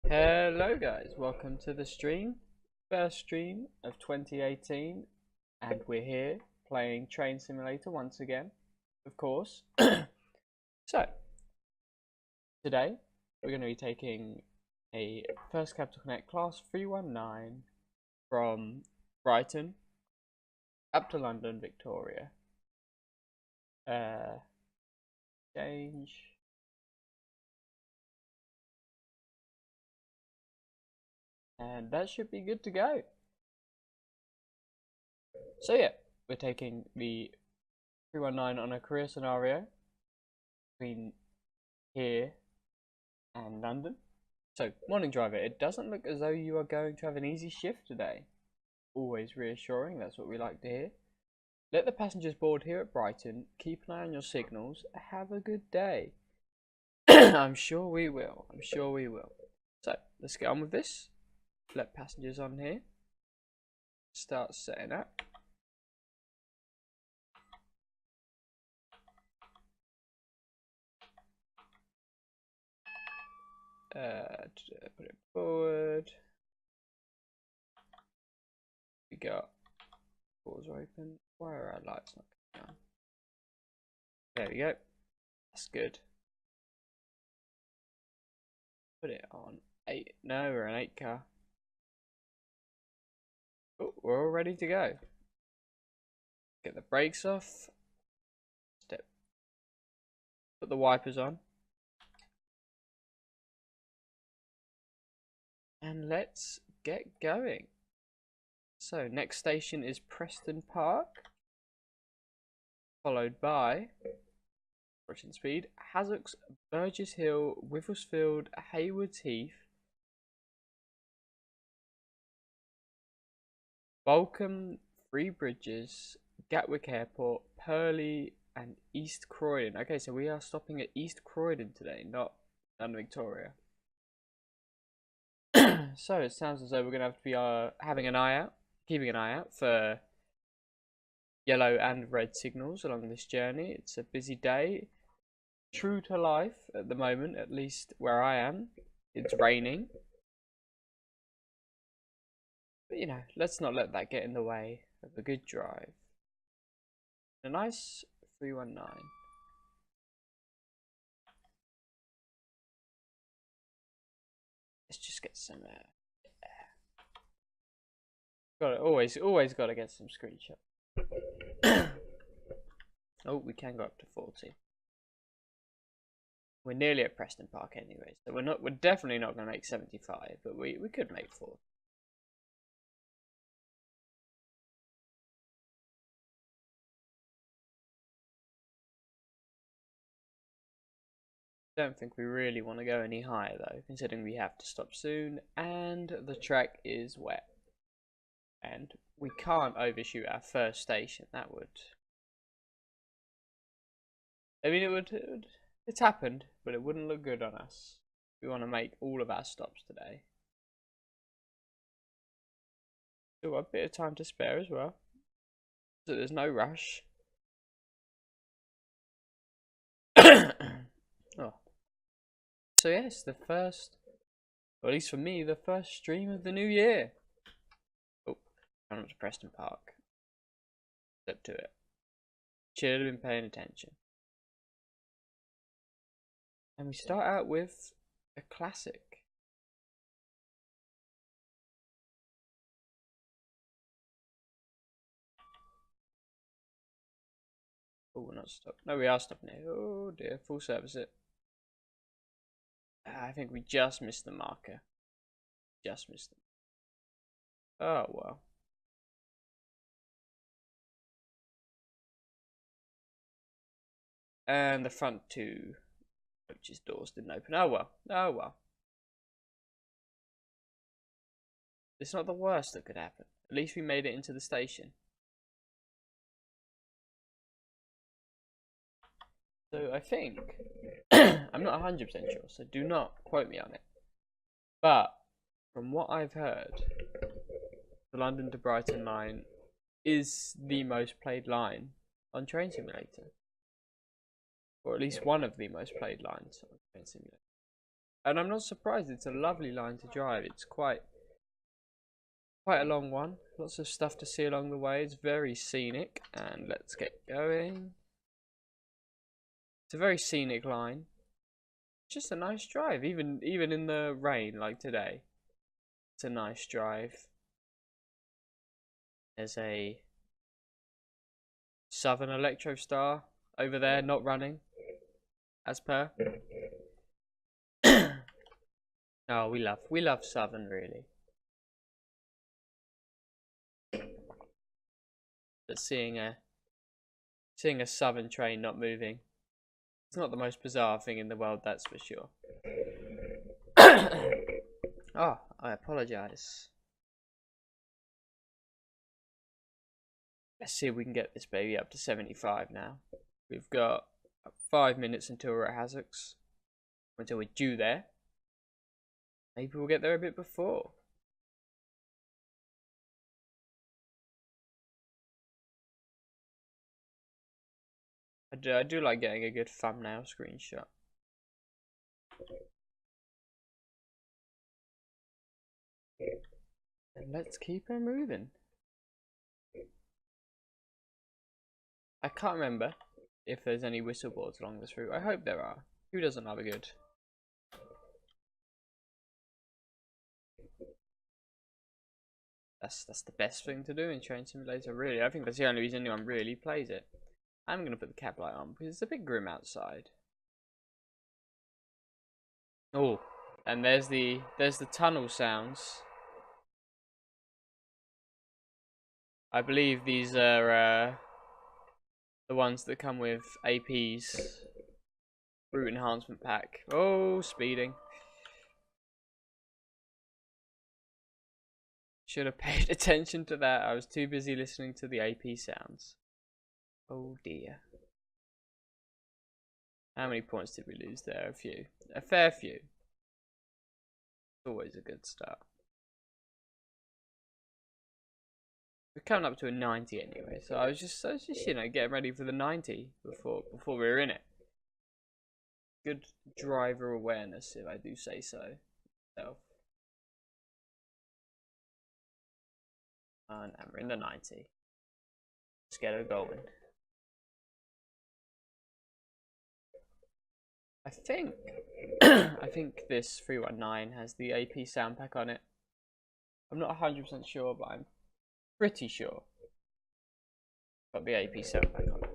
Hello guys, welcome to the stream, first stream of 2018, and we're here playing Train Simulator once again, of course. So, today we're going to be taking a First Capital Connect Class 319 from Brighton up to London, Victoria. Change. And that should be good to go. So yeah, we're taking the 319 on a career scenario between here and London. So, morning driver, it doesn't look as though you are going to have an easy shift today. Always reassuring, that's what we like to hear. Let the passengers board here at Brighton. Keep an eye on your signals. Have a good day. I'm sure we will. I'm sure we will. So, let's get on with this. Let passengers on here. Start setting up. Put it forward. We got doors open. Why are our lights not coming on? There we go. That's good. Put it on 8. No, we're an 8 car. Oh, we're all ready to go. Get the brakes off. Step. Put the wipers on. And let's get going. So, next station is Preston Park. Followed by Russian Speed, Hassocks, Burgess Hill, Wivelsfield, Haywards Heath, Balcombe, Three Bridges, Gatwick Airport, Purley, and East Croydon. Okay, so we are stopping at East Croydon today, not London Victoria. So it sounds as though we're going to have to be having an eye out, keeping an eye out for yellow and red signals along this journey. It's a busy day. True to life at the moment, at least where I am. It's raining. But you know, let's not let that get in the way of a good drive. A nice 319. Let's just get some air. Got it. Always got to get some screenshot. Oh, we can go up to 40. We're nearly at Preston Park anyway, so we're definitely not going to make 75, but we could make 40. Don't think we really want to go any higher though, considering we have to stop soon and the track is wet. And we can't overshoot our first station. That would, I mean, it's happened, but it wouldn't look good on us. We want to make all of our stops today. Still got a bit of time to spare as well, so there's no rush. Oh. So yes, the first, or at least for me, the first stream of the new year. Oh, I'm up to Preston Park. Step to it. Should have been paying attention. And we start out with a classic. Oh, we're not stopped. No, we are stopping here. Oh dear, full service it. I think we just missed the marker. Just missed them. Oh well. And the front two coaches doors didn't open. Oh well. Oh well. It's not the worst that could happen. At least we made it into the station. So I think I'm not 100% sure, so do not quote me on it. But from what I've heard, the London to Brighton line is the most played line on Train Simulator. Or at least one of the most played lines on Train Simulator. And I'm not surprised, it's a lovely line to drive. It's quite a long one. Lots of stuff to see along the way. It's very scenic. And let's get going. It's a very scenic line. Just a nice drive, even in the rain like today. It's a nice drive. There's a Southern Electrostar over there, not running, as per. Oh, we love Southern, really. But seeing a Southern train not moving, it's not the most bizarre thing in the world, that's for sure. Oh, I apologise. Let's see if we can get this baby up to 75 now. We've got 5 minutes until we're at Hazzocks. Until we're due there. Maybe we'll get there a bit before. I do like getting a good thumbnail screenshot. And let's keep her moving. I can't remember if there's any whistle boards along this route. I hope there are. Who doesn't love a good? That's the best thing to do in Train Simulator, really. I think that's the only reason anyone really plays it. I'm gonna put the cap light on because it's a bit grim outside. Oh, and there's the tunnel sounds. I believe these are the ones that come with AP's route enhancement pack. Oh, speeding. Should have paid attention to that. I was too busy listening to the AP sounds. Oh dear. How many points did we lose there? A few. A fair few. Always a good start. We're coming up to a 90 anyway, so I was just you know, getting ready for the 90 before we were in it. Good driver awareness, if I do say so. And we're in the 90. Let's get her going. I think I think this 319 has the AP sound pack on it. I'm not 100% sure, but I'm pretty sure. Got the AP sound pack on it.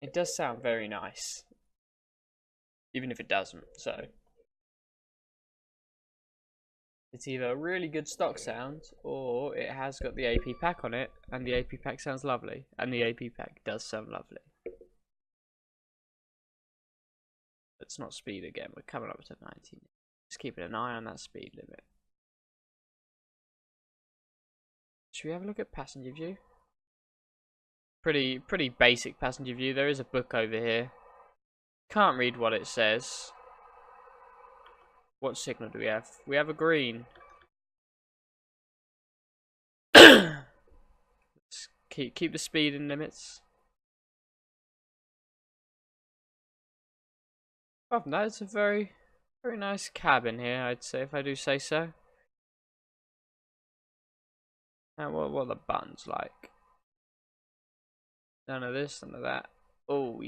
It does sound very nice, even if it doesn't. So it's either a really good stock sound or it has got the AP pack on it, and the AP pack sounds lovely, and the AP pack does sound lovely. Let's not speed again. We're coming up to 19. Just keeping an eye on that speed limit. Should we have a look at passenger view? Pretty basic passenger view. There is a book over here. Can't read what it says. What signal do we have? We have a green. Let's keep the speed in limits. Apart from that, it's a very nice cabin here, I'd say, if I do say so. Now, what are the buttons like? None of this, none of that. Oh,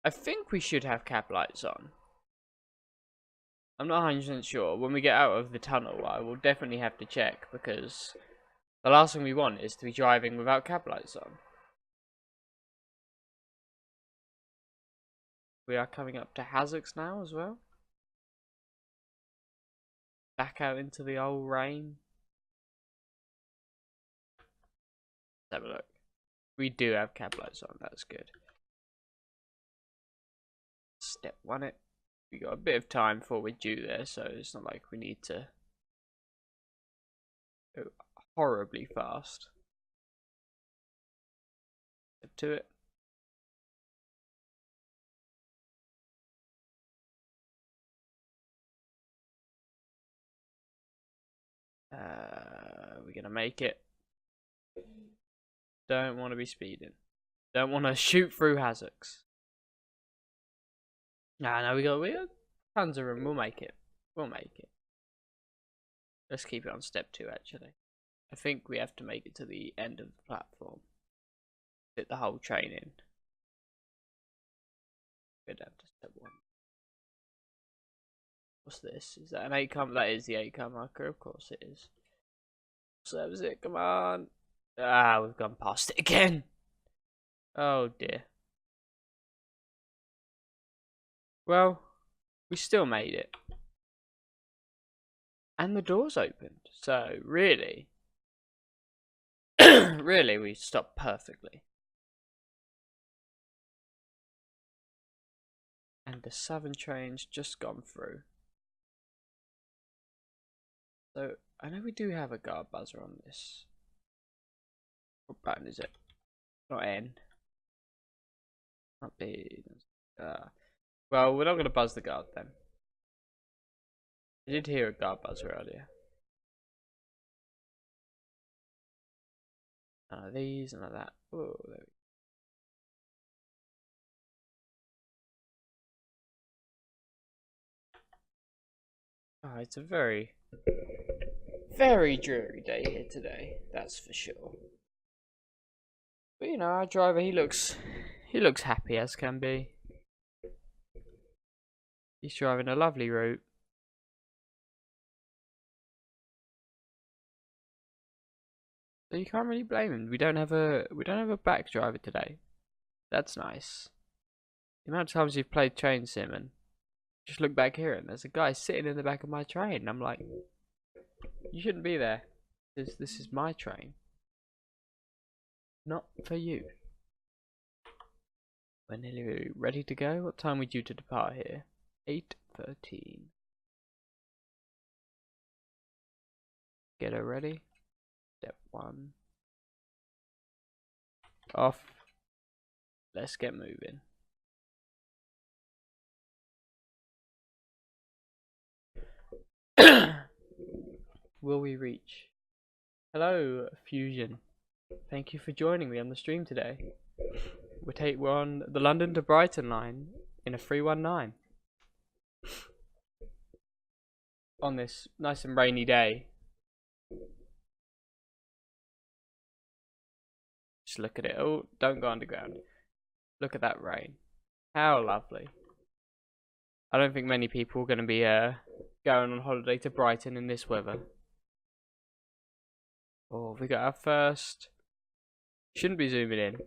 I think we should have cap lights on. I'm not 100% sure. When we get out of the tunnel, I will definitely have to check, because the last thing we want is to be driving without cap lights on. We are coming up to Hazzocks now as well. Back out into the old rain. Let's have a look. We do have cap lights on, that's good. Step 1 it. We got a bit of time before we're due there, so it's not like we need to go horribly fast. Step 2 it. We're gonna make it. Don't want to be speeding. Don't want to shoot through Hazzocks. Nah, no, we got tons of room. We'll make it. We'll make it. Let's keep it on step 2, actually. I think we have to make it to the end of the platform. Fit the whole train in. Go down to step 1. What's this? Is that an 8-car? That is the 8-car marker, of course it is. So that was it, come on. Ah, we've gone past it again. Oh dear. Well, we still made it. And the door's opened. So, really, really, we stopped perfectly. And the Southern train's just gone through. So, I know we do have a guard buzzer on this. What button is it? Not N. Not B. Well, we're not going to buzz the guard then. I did hear a guard buzzer earlier. None of these, none of that. Oh, there we go. Oh, it's a very, very dreary day here today. That's for sure. But you know, our driver, he looks happy as can be. He's driving a lovely route. So you can't really blame him. We don't have a back driver today. That's nice. The amount of times you've played Train Sim and just look back here and there's a guy sitting in the back of my train and I'm like, you shouldn't be there. This is my train. Not for you. We're nearly ready to go. What time are we due to depart here? 8:13. Get her ready. Step 1. Off. Let's get moving. Will we reach? Hello, Fusion. Thank you for joining me on the stream today. We're on the London to Brighton line in a 319. On this nice and rainy day. Just look at it. Oh, don't go underground. Look at that rain. How lovely. I don't think many people are going to be going on holiday to Brighton in this weather. Oh, we got our first. Shouldn't be zooming in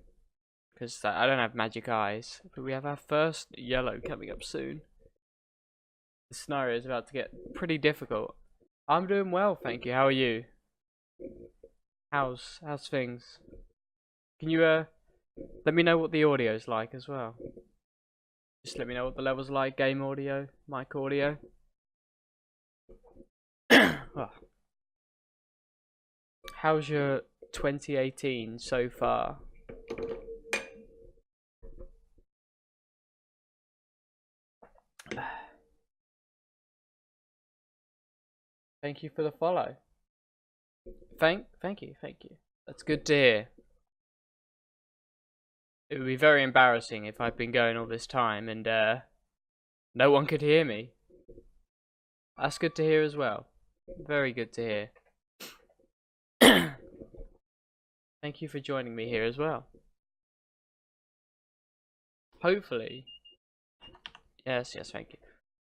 because I don't have magic eyes. But we have our first yellow coming up soon. The scenario is about to get pretty difficult. I'm doing well, thank you. How are you? How's things? Can you let me know what the audio is like as well? Just let me know what the level's like. Game audio, mic audio. Oh. How's your 2018 so far? Thank you for the follow. Thank you. That's good to hear. It would be very embarrassing if I'd been going all this time and no one could hear me. That's good to hear as well. Very good to hear. Thank you for joining me here as well. Hopefully, yes, thank you.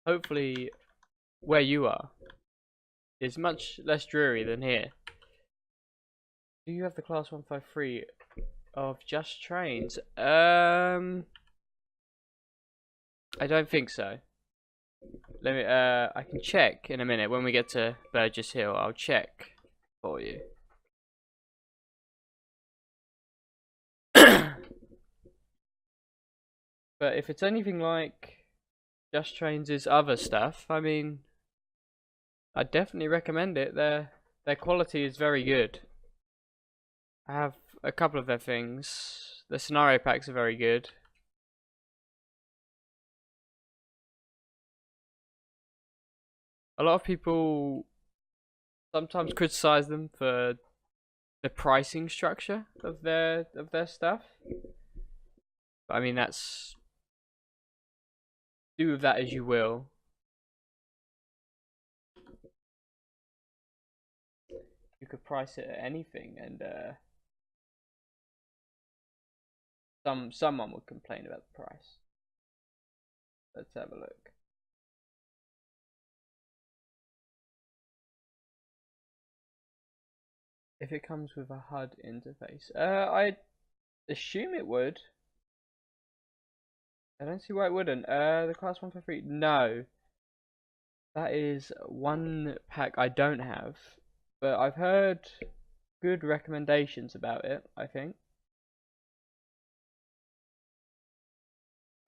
Hopefully, where you are is much less dreary than here. Do you have the class 153 of Just Trains? I don't think so. Let me. I can check in a minute when we get to Burgess Hill. I'll check for you. But if it's anything like Just Trains' other stuff, I mean, I definitely recommend it. Their quality is very good. I have a couple of their things. The scenario packs are very good. A lot of people sometimes criticize them for the pricing structure of their stuff. But I mean, that's do with that as you will. You could price it at anything, and someone would complain about the price. Let's have a look. If it comes with a HUD interface, I assume it would. I don't see why it wouldn't. The class 153. No, that is one pack I don't have, but I've heard good recommendations about it, I think.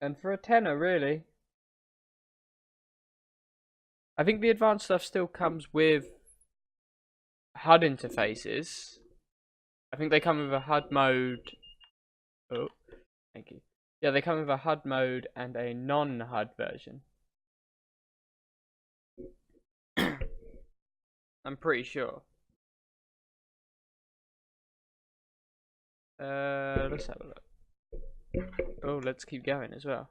And for a tenner, really. I think the advanced stuff still comes with HUD interfaces. I think they come with a HUD mode. Oh, thank you. Yeah, they come with a HUD mode and a non-HUD version. I'm pretty sure. Let's have a look. Oh, let's keep going as well.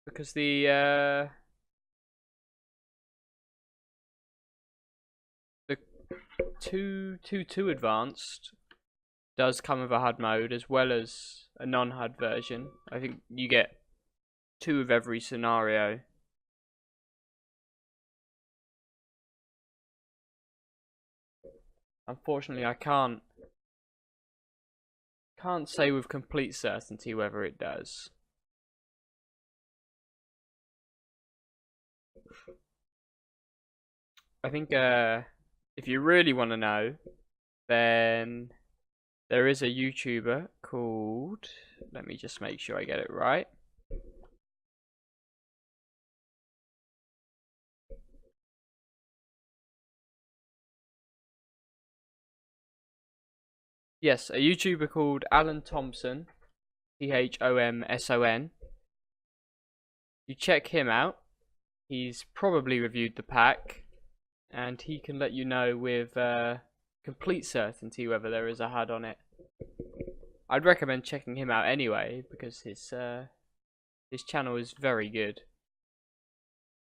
Because the 222 Advanced does come with a HUD mode as well as a non-HUD version. I think you get 2 of every scenario. Unfortunately, I can't say with complete certainty whether it does. I think if you really want to know, then there is a YouTuber called, let me just make sure I get it right. Yes, a YouTuber called Alan Thompson, Thomson. You check him out. He's probably reviewed the pack, and he can let you know with complete certainty whether there is a HUD on it. I'd recommend checking him out anyway, because his channel is very good.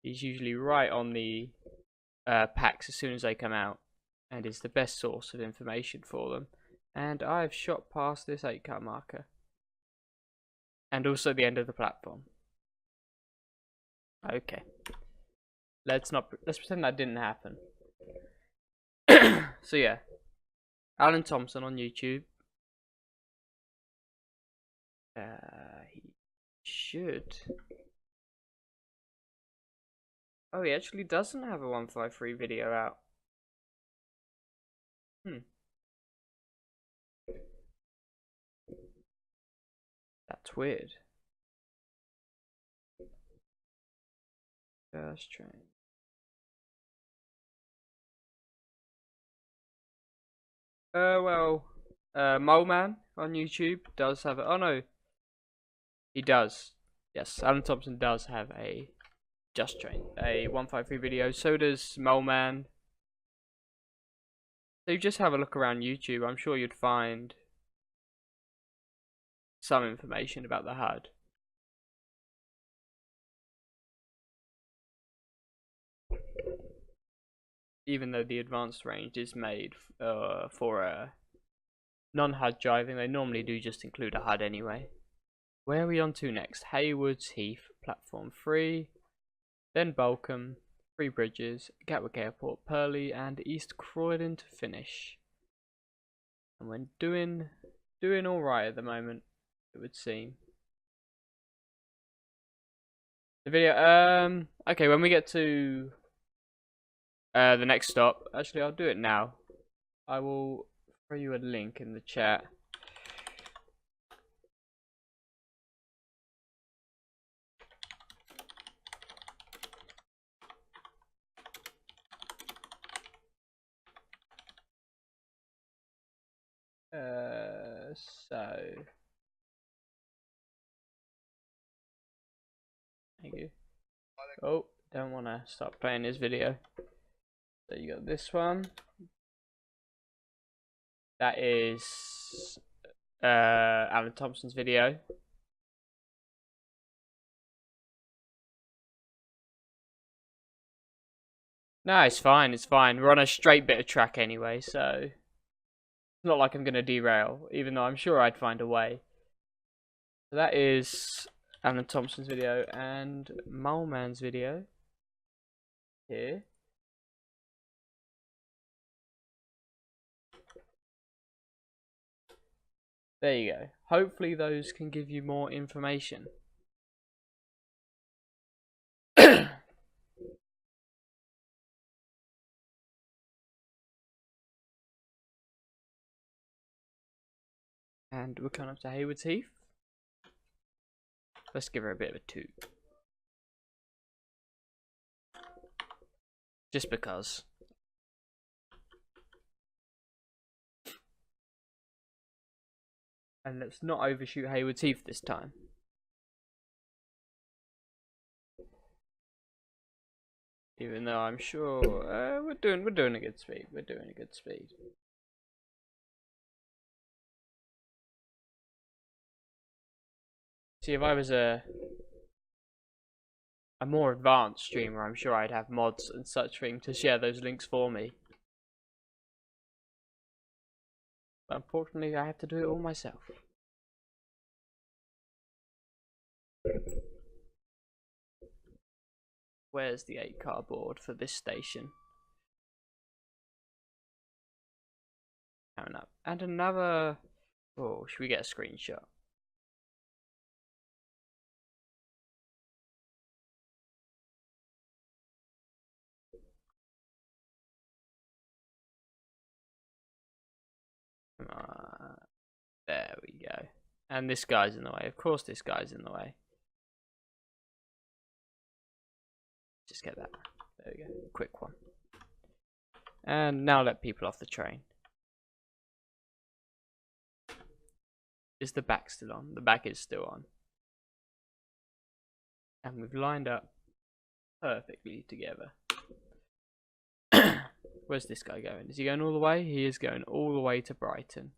He's usually right on the packs as soon as they come out, and is the best source of information for them. And I've shot past this 8-cut marker, and also the end of the platform. Okay, let's pretend that didn't happen. So yeah, Alan Thompson on YouTube. He should. Oh, he actually doesn't have a 153 video out. That's weird. First train. Moleman on YouTube does have it. Oh no, he does. Yes, Alan Thompson does have a Just Train, a 153 video. So does Moleman. So you just have a look around YouTube. I'm sure you'd find some information about the HUD. Even though the advanced range is made for non-HUD driving, they normally do just include a HUD anyway. Where are we on to next? Haywards Heath, Platform 3, then Balcombe, Three Bridges, Gatwick Airport, Purley, and East Croydon to finish. And we're doing all right at the moment, it would seem. The video, okay, when we get to the next stop, actually I'll do it now. I will throw you a link in the chat. So thank you. Oh, don't want to stop playing this video. So you got this one. That is Alan Thompson's video. No, it's fine, it's fine. We're on a straight bit of track anyway, so it's not like I'm going to derail, even though I'm sure I'd find a way. So that is Alan Thompson's video and Moleman's video here. There you go. Hopefully those can give you more information. And we're coming up to Haywards Heath. Let's give her a bit of a 2. Just because. And let's not overshoot Haywards Heath this time. Even though I'm sure we're doing a good speed. We're doing a good speed. See, if I was a more advanced streamer, I'm sure I'd have mods and such thing to share those links for me. But unfortunately, I have to do it all myself. Where's the 8-car board for this station? Coming up. And another... Oh, should we get a screenshot? There we go. And this guy's in the way. Of course this guy's in the way. Just get that. There we go. Quick one. And now let people off the train. Is the back still on? The back is still on. And we've lined up perfectly together. Where's this guy going? Is he going all the way? He is going all the way to Brighton.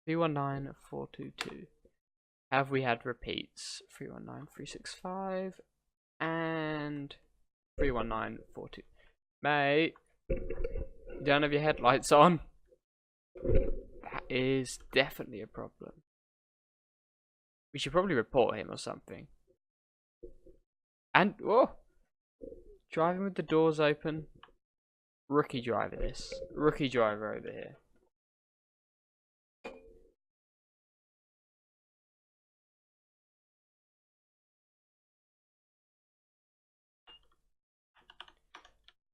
319422. Have we had repeats? 319365 and 31942. Mate, you don't have your headlights on. That is definitely a problem. We should probably report him or something. And oh, driving with the doors open. Rookie driver this. Rookie driver over here.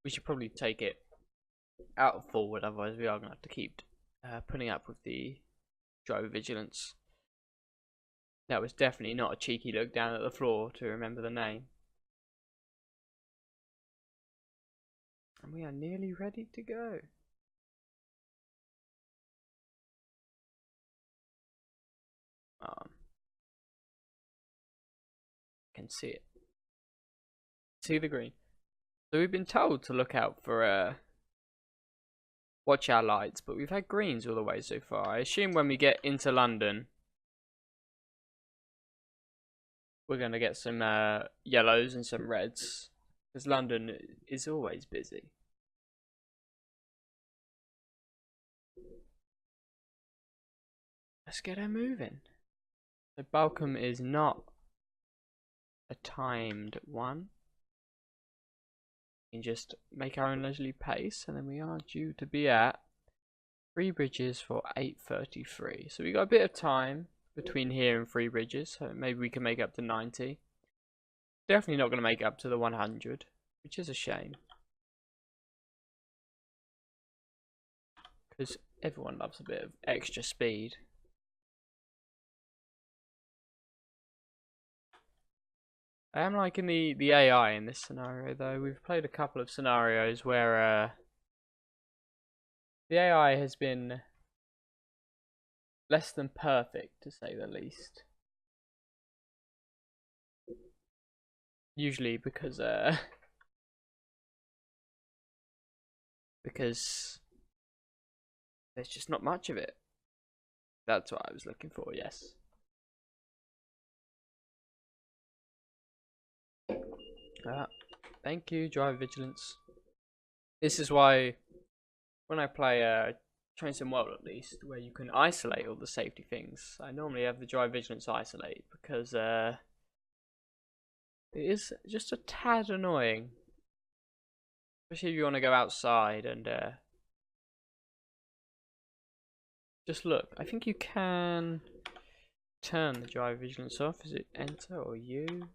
We should probably take it out forward, otherwise we are going to have to keep putting up with the driver vigilance. That was definitely not a cheeky look down at the floor to remember the name. And we are nearly ready to go. Can see it. See the green. So we've been told to look out for watch our lights, but we've had greens all the way so far. I assume when we get into London, we're going to get some yellows and some reds, because London is always busy. Let's get her moving. So Balcombe is not a timed one. We can just make our own leisurely pace, and then we are due to be at Three Bridges for 8:33. So we got a bit of time between here and Three Bridges, so maybe we can make up to 90. Definitely not going to make up to the 100, which is a shame. Because everyone loves a bit of extra speed. I am liking the AI in this scenario though. We've played a couple of scenarios where the AI has been less than perfect, to say the least. Usually because because there's just not much of it. That's what I was looking for, yes. Thank you, driver vigilance. This is why when I play Train Sim World, at least, where you can isolate all the safety things, I normally have the driver vigilance isolate because it is just a tad annoying. Especially if you want to go outside and just look. I think you can turn the driver vigilance off. Is it enter or U?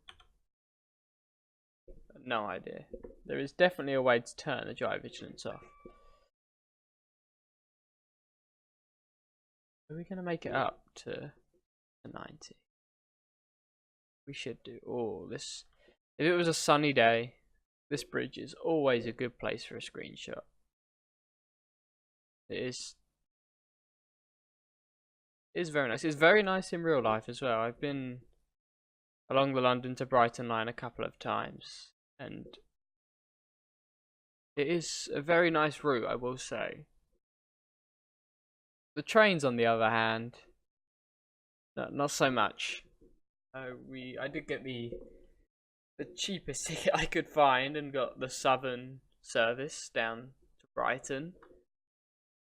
No idea. There is definitely a way to turn the driver vigilance off. Are we going to make it up to 90? We should do. Oh, this. If it was a sunny day, this bridge is always a good place for a screenshot. It is very nice. It's very nice in real life as well. I've been along the London to Brighton line a couple of times, and it is a very nice route, I will say. The trains, on the other hand, not so much. I did get the cheapest ticket I could find and got the Southern service down to Brighton,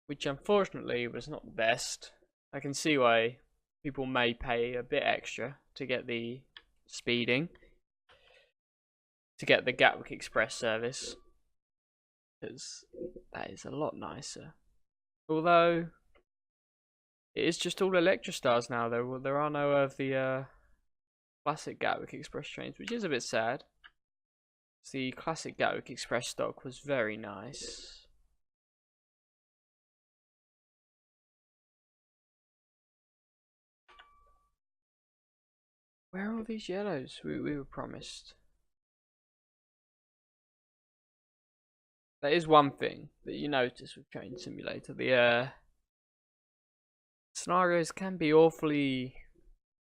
which unfortunately was not the best. I can see why people may pay a bit extra to get the speeding, to get the Gatwick Express service, because that is a lot nicer. Although it is just all Electrostars now. There are no of the classic Gatwick Express trains, which is a bit sad. The classic Gatwick Express stock was very nice. Where are all these yellows we were promised? That is one thing that you notice with Train Simulator. The scenarios can be awfully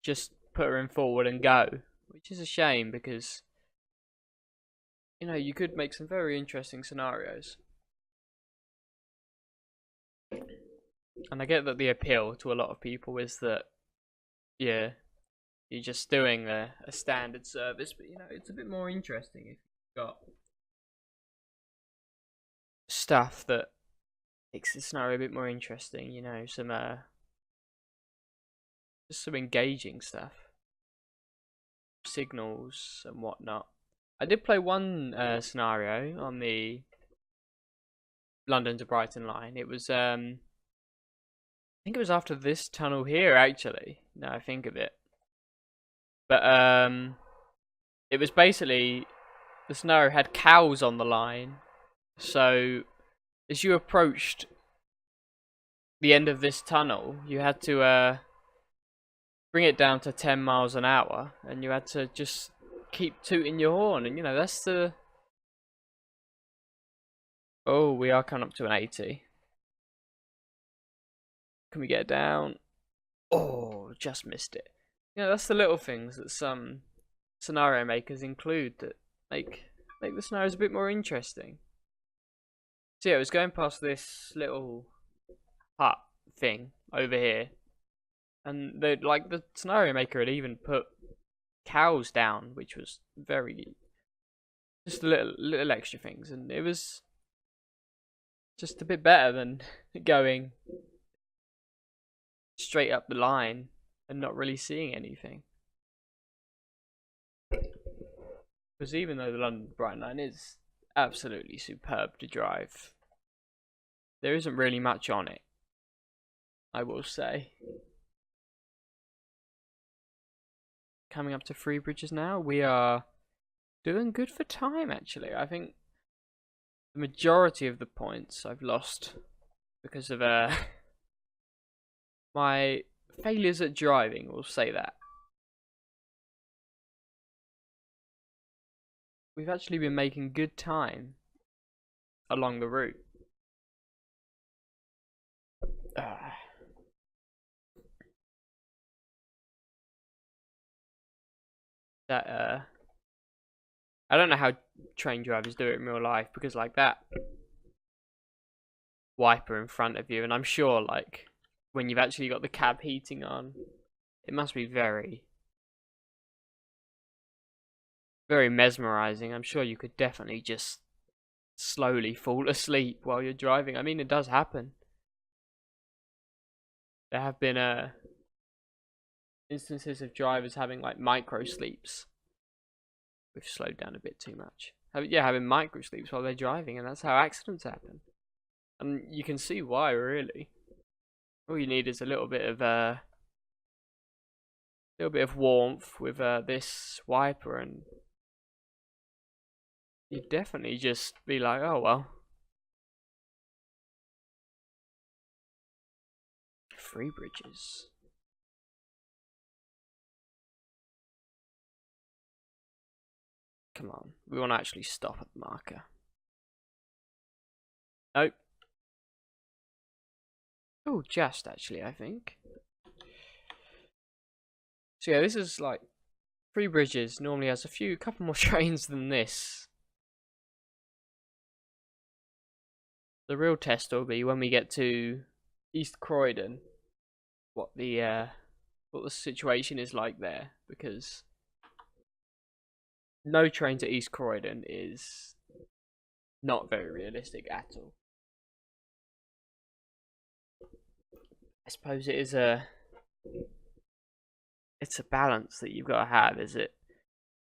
just put her in forward and go, which is a shame because you could make some very interesting scenarios. And I get that the appeal to a lot of people is that, yeah, you're just doing a standard service, but it's a bit more interesting if you've got stuff that makes the scenario a bit more interesting, some just some engaging stuff, signals and whatnot. I did play one scenario on the London to Brighton line. It was I think it was after this tunnel here, actually. Now I think of it. But it was basically, the scenario had cows on the line. So as you approached the end of this tunnel, you had to bring it down to 10 miles an hour, and you had to just keep tooting your horn, and that's the... Oh, we are coming up to an 80. Can we get down? Oh, just missed it. That's the little things that some scenario makers include that make the scenarios a bit more interesting. So yeah, I was going past this little hut thing over here, and the scenario maker had even put cows down, which was very just little extra things, and it was just a bit better than going straight up the line and not really seeing anything. Because even though the London Brighton line is absolutely superb to drive, there isn't really much on it, I will say. Coming up to 3 bridges now. We are doing good for time, actually. I think the majority of the points I've lost because of my failures at driving, we'll say that. We've actually been making good time along the route. That I don't know how train drivers do it in real life, because like that wiper in front of you, and I'm sure like when you've actually got the cab heating on, it must be very, very mesmerizing. I'm sure you could definitely just slowly fall asleep while you're driving. I mean, it does happen. There have been instances of drivers having like micro sleeps. We've slowed down a bit too much. Having micro sleeps while they're driving, and that's how accidents happen. And you can see why, really. All you need is a little bit of warmth with this wiper, and you'd definitely just be like, oh well. Free bridges. Come on, we want to actually stop at the marker. Nope. Oh, just actually, I think. So yeah, this is like Free Bridges normally has couple more trains than this. The real test will be when we get to East Croydon, what the situation is like there, because no train to East Croydon is not very realistic at all. I suppose it's a balance that you've got to have, is it?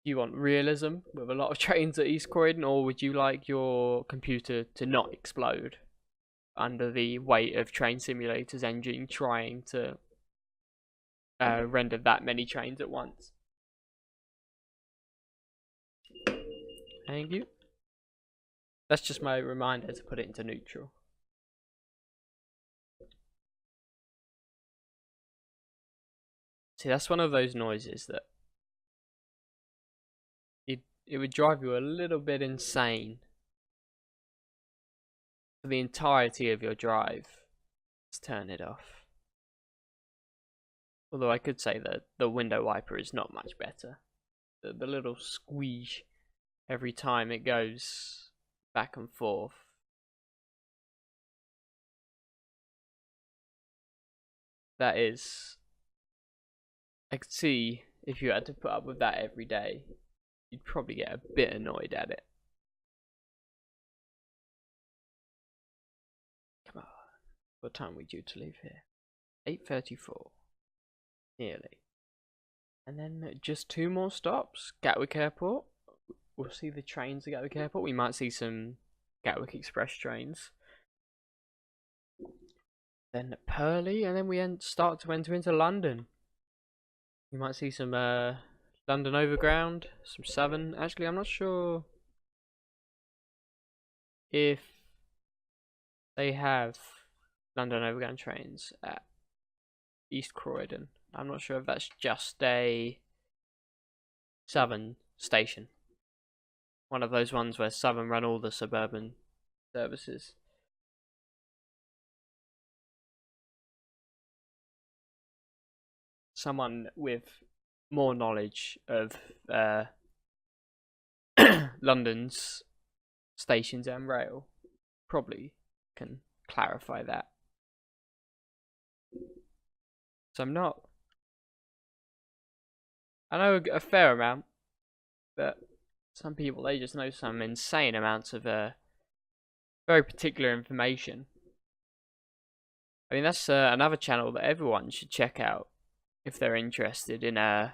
You want realism with a lot of trains at East Croydon, or would you like your computer to not explode under the weight of Train Simulator's engine trying to render that many trains at once? Thank you. That's just my reminder to put it into neutral. See, that's one of those noises that it would drive you a little bit insane for the entirety of your drive. Let's turn it off. Although I could say that the window wiper is not much better. The little squeeze every time it goes back and forth. That is, I could see if you had to put up with that every day, you'd probably get a bit annoyed at it. Come on, what time are we due to leave here? 8:34, nearly. And then just 2 more stops. Gatwick Airport. We'll see the trains at Gatwick Airport. We might see some Gatwick Express trains. Then Purley, and then we start to enter into London. You might see some London Overground, some Southern. Actually, I'm not sure if they have London Overground trains at East Croydon. I'm not sure if that's just a Southern station. One of those ones where Southern run all the suburban services. Someone with more knowledge of London's stations and rail probably can clarify that. So I know a fair amount, but some people, they just know some insane amounts of very particular information. I mean, that's another channel that everyone should check out if they're interested in the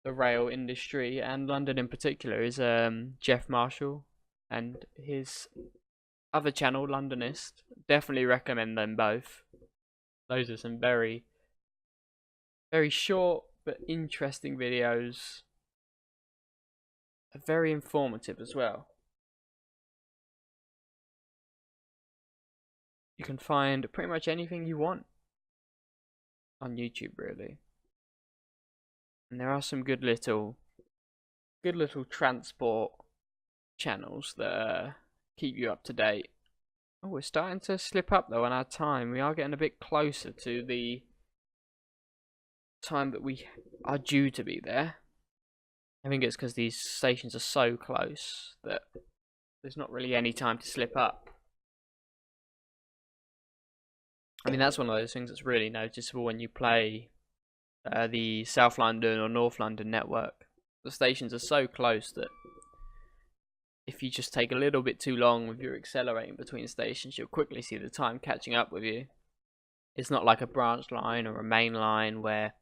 rail industry, and London in particular, is Jeff Marshall and his other channel, Londonist. Definitely recommend them both. Those are some very, very short but interesting videos. Very informative as well. You can find pretty much anything you want on YouTube, really. And there are some good little transport channels that keep you up to date. Oh, we're starting to slip up though on our time. We are getting a bit closer to the time that we are due to be there. I think it's because these stations are so close that there's not really any time to slip up. I mean, that's one of those things that's really noticeable when you play the South London or North London network. The stations are so close that if you just take a little bit too long with your accelerating between stations, you'll quickly see the time catching up with you. It's not like a branch line or a main line where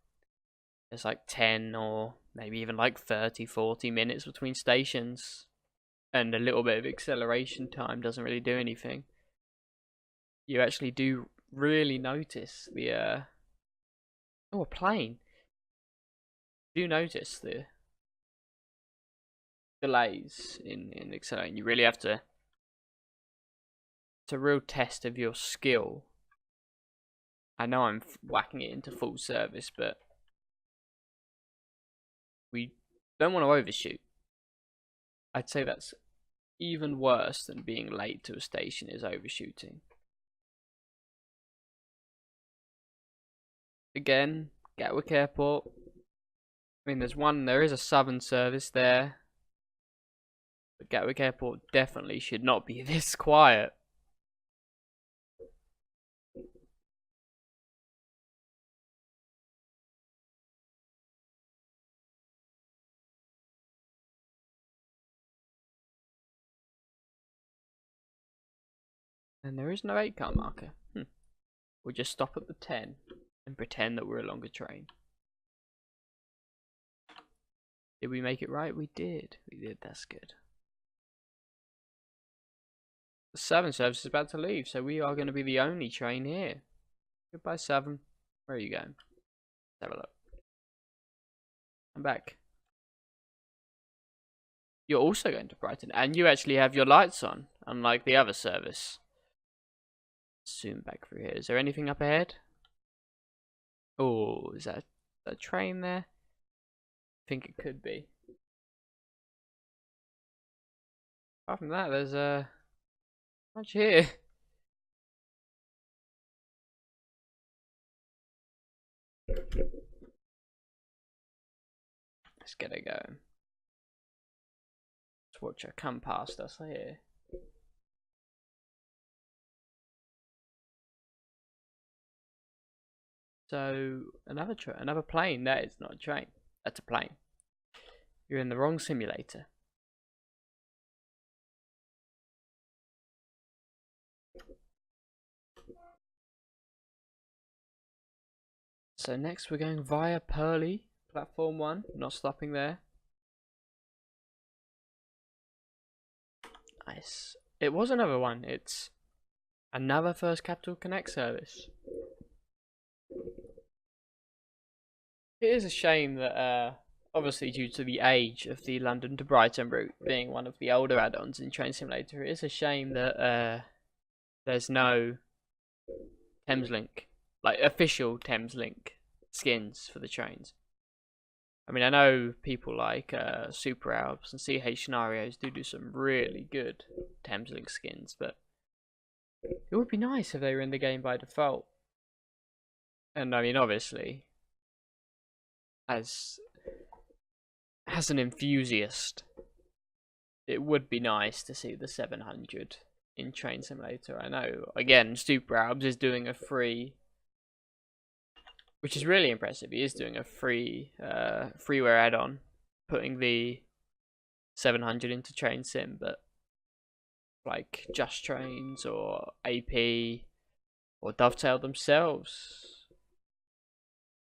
there's like 10 or maybe even like 30, 40 minutes between stations, and a little bit of acceleration time doesn't really do anything. You actually do really notice the a plane. You do notice the delays in accelerating. You really have to. It's a real test of your skill. I know I'm whacking it into full service, but we don't want to overshoot. I'd say that's even worse than being late to a station is overshooting. Again, Gatwick Airport. I mean, there is a Southern service there. But Gatwick Airport definitely should not be this quiet. And there is no 8-car marker. We'll just stop at the 10 and pretend that we're a longer train. Did we make it right? We did. We did. That's good. The 7 service is about to leave, so we are going to be the only train here. Goodbye, 7. Where are you going? Let's have a look. I'm back. You're also going to Brighton, and you actually have your lights on, unlike the other service. Zoom back through here. Is there anything up ahead? Oh, is that a train there? I think it could be. Apart from that, there's much here. Let's get it going. Let's watch her come past us here. So another plane. That is not a train. That's a plane. You're in the wrong simulator. So next we're going via Purley, platform 1, not stopping there. Nice. It was another one. It's another First Capital Connect service. It is a shame that, obviously due to the age of the London to Brighton route being one of the older add-ons in Train Simulator, it is a shame that there's no Thameslink, like official Thameslink skins for the trains. I mean, I know people like Super Alps and CH Scenarios do some really good Thameslink skins, but it would be nice if they were in the game by default. And I mean, obviously, as an enthusiast, it would be nice to see the 700 in Train Simulator. I know, again, Super Alps is doing a free, which is really impressive. He is doing a free freeware add-on, putting the 700 into Train Sim, but like Just Trains or AP or Dovetail themselves,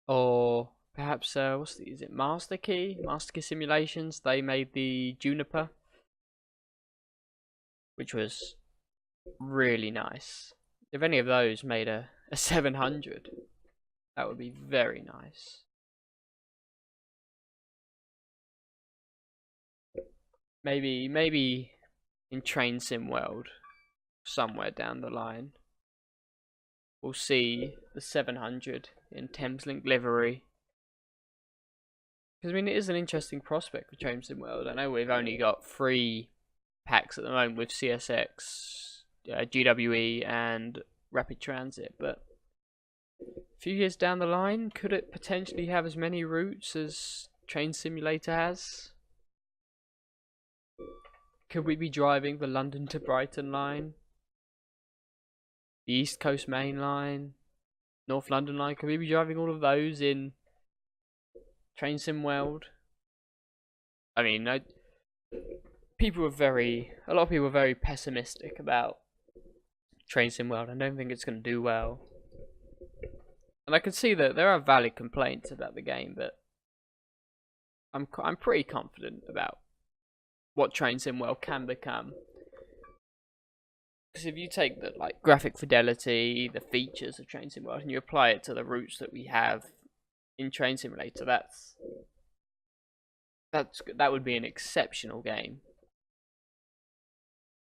or perhaps is it Master Key Simulations? They made the Juniper, which was really nice. If any of those made a 700, that would be very nice. Maybe in Train Sim World, somewhere down the line, we'll see the 700 in Thameslink livery. Because I mean, it is an interesting prospect for Train Sim World. I know we've only got 3 packs at the moment with CSX, GWE, and Rapid Transit, but a few years down the line, could it potentially have as many routes as Train Simulator has? Could we be driving the London to Brighton line? The East Coast Main Line? North London line? Could we be driving all of those in Train Sim World? I mean, a lot of people are very pessimistic about Train Sim World. I don't think it's going to do well. And I can see that there are valid complaints about the game, but I'm pretty confident about what Train Sim World can become. Because if you take the graphic fidelity, the features of Train Sim World, and you apply it to the routes that we have in Train Simulator, that would be an exceptional game.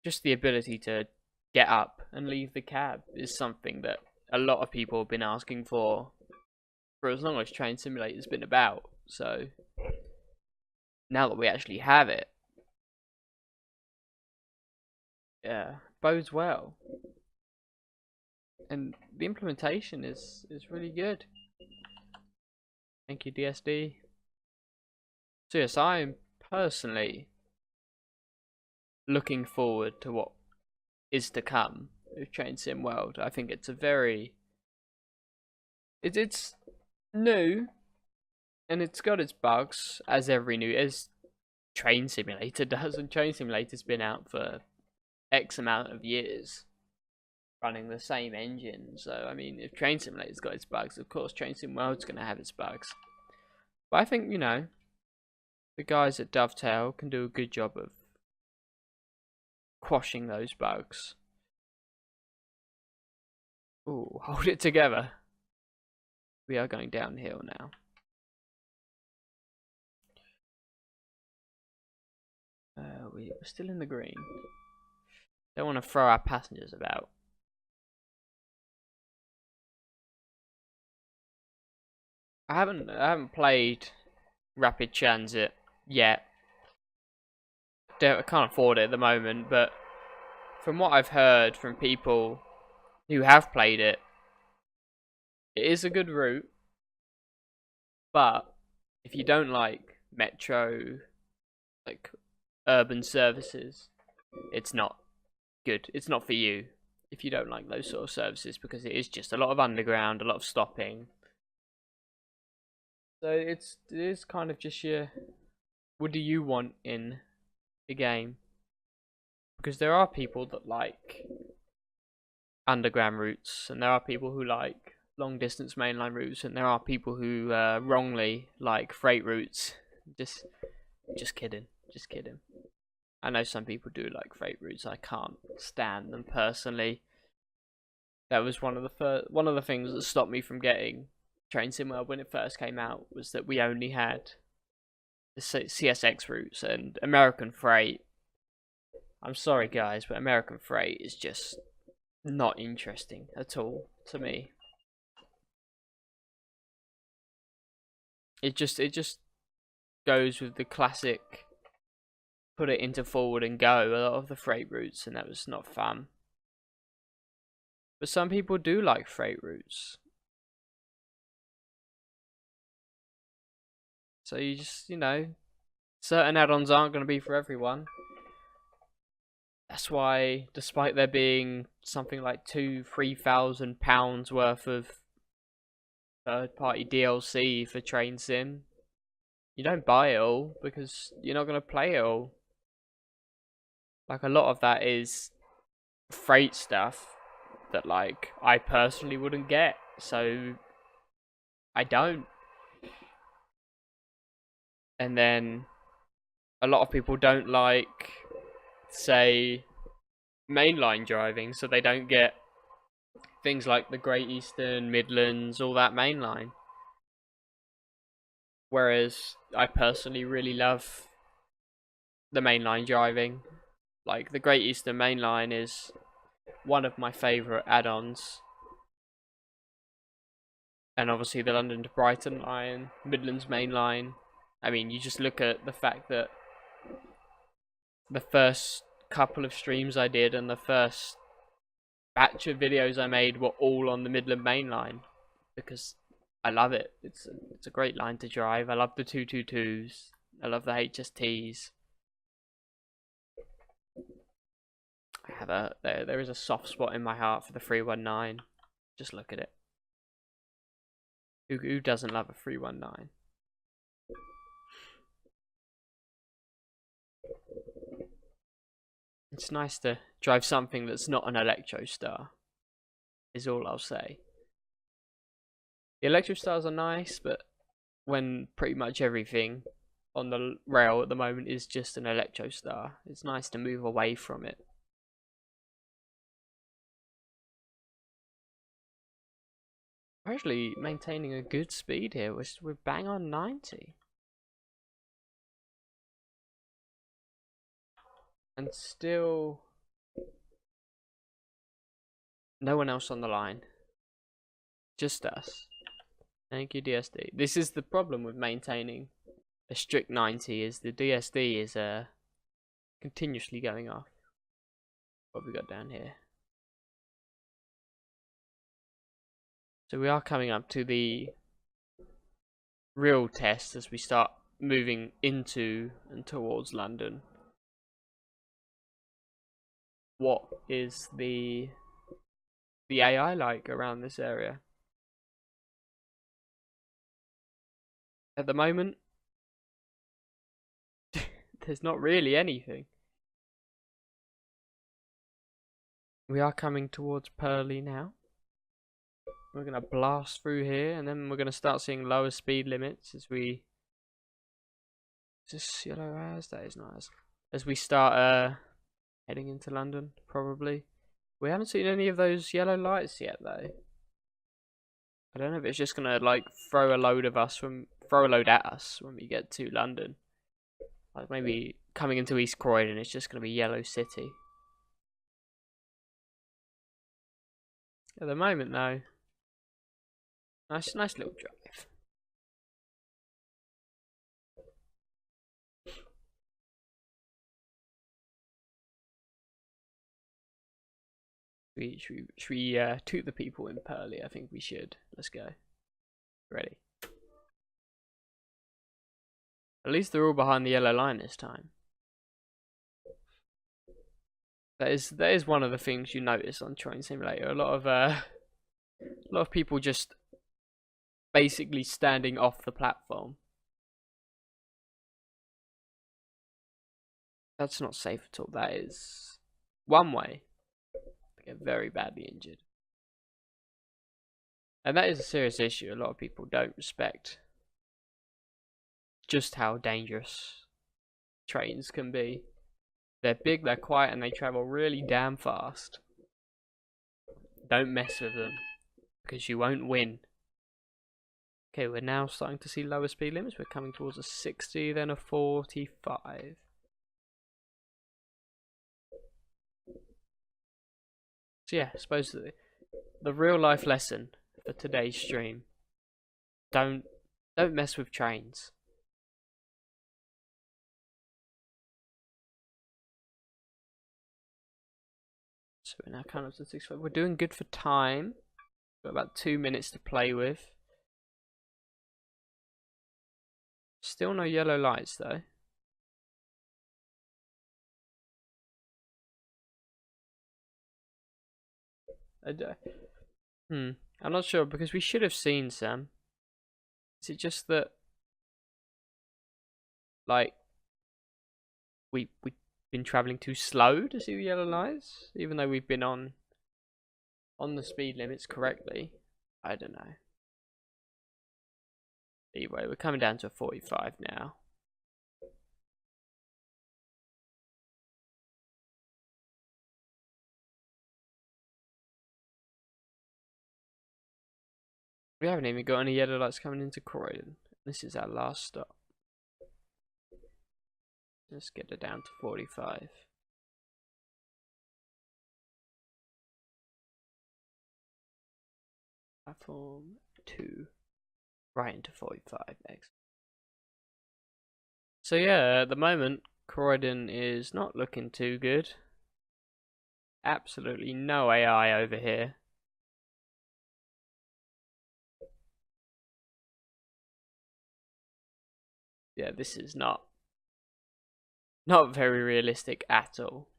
Just the ability to get up and leave the cab is something that a lot of people have been asking for as long as Train Simulator's been about. So now that we actually have it, yeah, bodes well. And the implementation is really good. Thank you, DSD. So yes, I am personally looking forward to what is to come with Train Sim World. I think it's it's new, and it's got its bugs, as Train Simulator does, and Train Simulator's been out for X amount of years, running the same engine. So I mean, if Train Simulator's got its bugs, of course Train Sim World's going to have its bugs. But I think, the guys at Dovetail can do a good job of quashing those bugs. Ooh, hold it together. We are going downhill now. We're still in the green. Don't want to throw our passengers about. I haven't played Rapid Transit yet. I can't afford it at the moment, but from what I've heard from people who have played it, it is a good route. But if you don't like metro, urban services, it's not good. It's not for you if you don't like those sort of services, because it is just a lot of underground, a lot of stopping. So it is kind of just what do you want in a game? Because there are people that like underground routes, and there are people who like long distance mainline routes, and there are people who wrongly like freight routes. Just kidding. I know some people do like freight routes. I can't stand them personally. That was one of the things that stopped me from getting Train Sim World when it first came out, was that we only had the CSX routes, and American Freight. I'm sorry guys, but American Freight is just not interesting at all to me. It just goes with the classic put it into forward and go, a lot of the freight routes, and that was not fun. But some people do like freight routes. So you just, certain add-ons aren't going to be for everyone. That's why, despite there being something like £2,000-3,000 worth of third-party DLC for Train Sim, you don't buy it all because you're not going to play it all. Like, a lot of that is freight stuff that, I personally wouldn't get, so I don't. And then a lot of people don't like, say, mainline driving, so they don't get things like the Great Eastern, Midlands, all that mainline. Whereas I personally really love the mainline driving. Like, the Great Eastern Main Line is one of my favourite add-ons. And obviously the London to Brighton line, Midlands Main Line. I mean, you just look at the fact that the first couple of streams I did and the first batch of videos I made were all on the Midland Main Line, because I love it. It's a great line to drive. I love the 222s. I love the HSTs. I have there is a soft spot in my heart for the 319. Just look at it. Who doesn't love a 319? It's nice to drive something that's not an Electrostar, is all I'll say. The Electrostars are nice, but when pretty much everything on the rail at the moment is just an Electrostar, it's nice to move away from it. We're actually maintaining a good speed here. We're bang on 90. And still no one else on the line. Just us. Thank you, DSD. This is the problem with maintaining a strict 90, is the DSD is continuously going off. What have we got down here? So we are coming up to the real test as we start moving into and towards London. What is the AI like around this area? At the moment, there's not really anything. We are coming towards Purley now. We're going to blast through here, and then we're going to start seeing lower speed limits as we... Is this yellow as? That is nice. As we start heading into London, probably. We haven't seen any of those yellow lights yet, though. I don't know if it's just going to, like, throw a load at us when we get to London. Like, maybe coming into East Croydon, it's just going to be Yellow City. At the moment, though, nice little drive. Should we toot the people in Purley? I think we should. Let's go. Ready. At least they're all behind the yellow line this time. That is one of the things you notice on Train Simulator. A lot of people just basically standing off the platform. That's not safe at all. That is one way to get very badly injured. And that is a serious issue. A lot of people don't respect just how dangerous trains can be. They're big, they're quiet, and they travel really damn fast. Don't mess with them, because you won't win. Okay, we're now starting to see lower speed limits. We're coming towards a 60, then a 45. So yeah, I suppose the real life lesson for today's stream: don't mess with trains. So we're now kind of to 65. We're doing good for time. Got about 2 minutes to play with. Still no yellow lights though. I'm not sure, because we should have seen some. Is it just that, like, we've been travelling too slow to see the yellow lights, even though we've been on the speed limits correctly? I don't know. Anyway, we're coming down to a 45 now. We haven't even got any yellow lights coming into Croydon. This is our last stop. Let's get it down to 45. Platform 2. Right into 45 next. So yeah, at the moment, Croydon is not looking too good. Absolutely no AI over here. Yeah, this is not very realistic at all.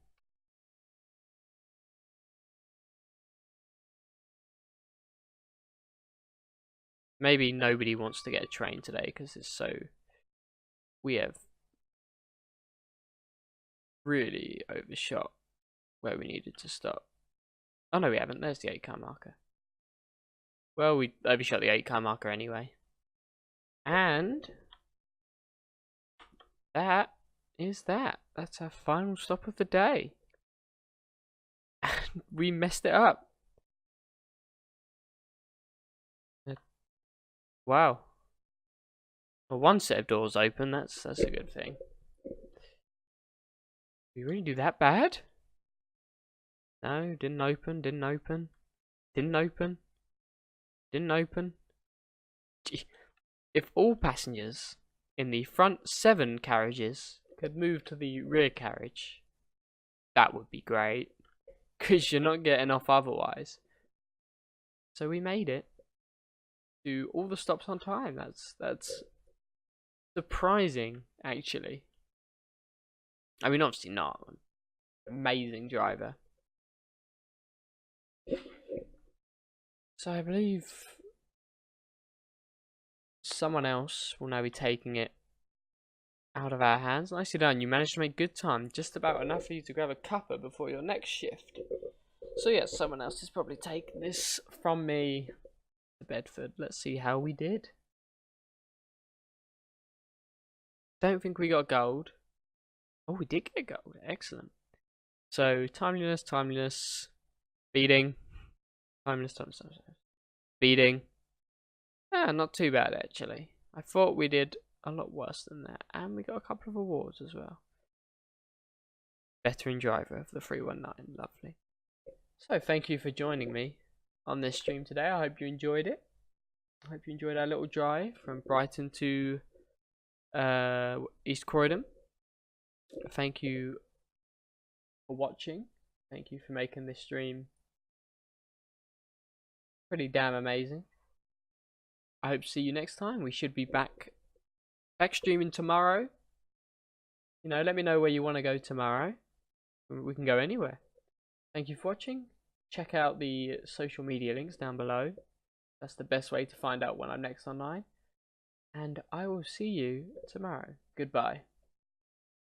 Maybe nobody wants to get a train today because we have really overshot where we needed to stop. Oh no, we haven't. There's the 8-car marker. Well, we overshot the 8-car marker anyway. And that is that. That's our final stop of the day. And we messed it up. Wow. Well, one set of doors open, that's a good thing. Did we really do that bad? No, didn't open, didn't open. Didn't open. Didn't open. Gee. If all passengers in the front 7 carriages could move to the rear carriage, that would be great. Because you're not getting off otherwise. So we made it. Do all the stops on time. That's surprising, actually. I mean, obviously not. Amazing driver. So I believe someone else will now be taking it out of our hands. Nicely done. You managed to make good time. Just about enough for you to grab a cuppa before your next shift. So yes, someone else has probably taken this from me to Bedford. Let's see how we did. Don't think we got gold. Oh, we did get gold. Excellent. So timeliness, speeding, timeliness, speeding. Ah, not too bad actually. I thought we did a lot worse than that, and we got a couple of awards as well. Veteran driver of the 319, lovely. So thank you for joining me on this stream today. I hope you enjoyed it. I hope you enjoyed our little drive from Brighton to East Croydon. Thank you for watching. Thank you for making this stream pretty damn amazing. I hope to see you next time. We should be back streaming tomorrow. You know, let me know where you want to go tomorrow. We can go anywhere. Thank you for watching. Check out the social media links down below. That's the best way to find out when I'm next online. And I will see you tomorrow. Goodbye.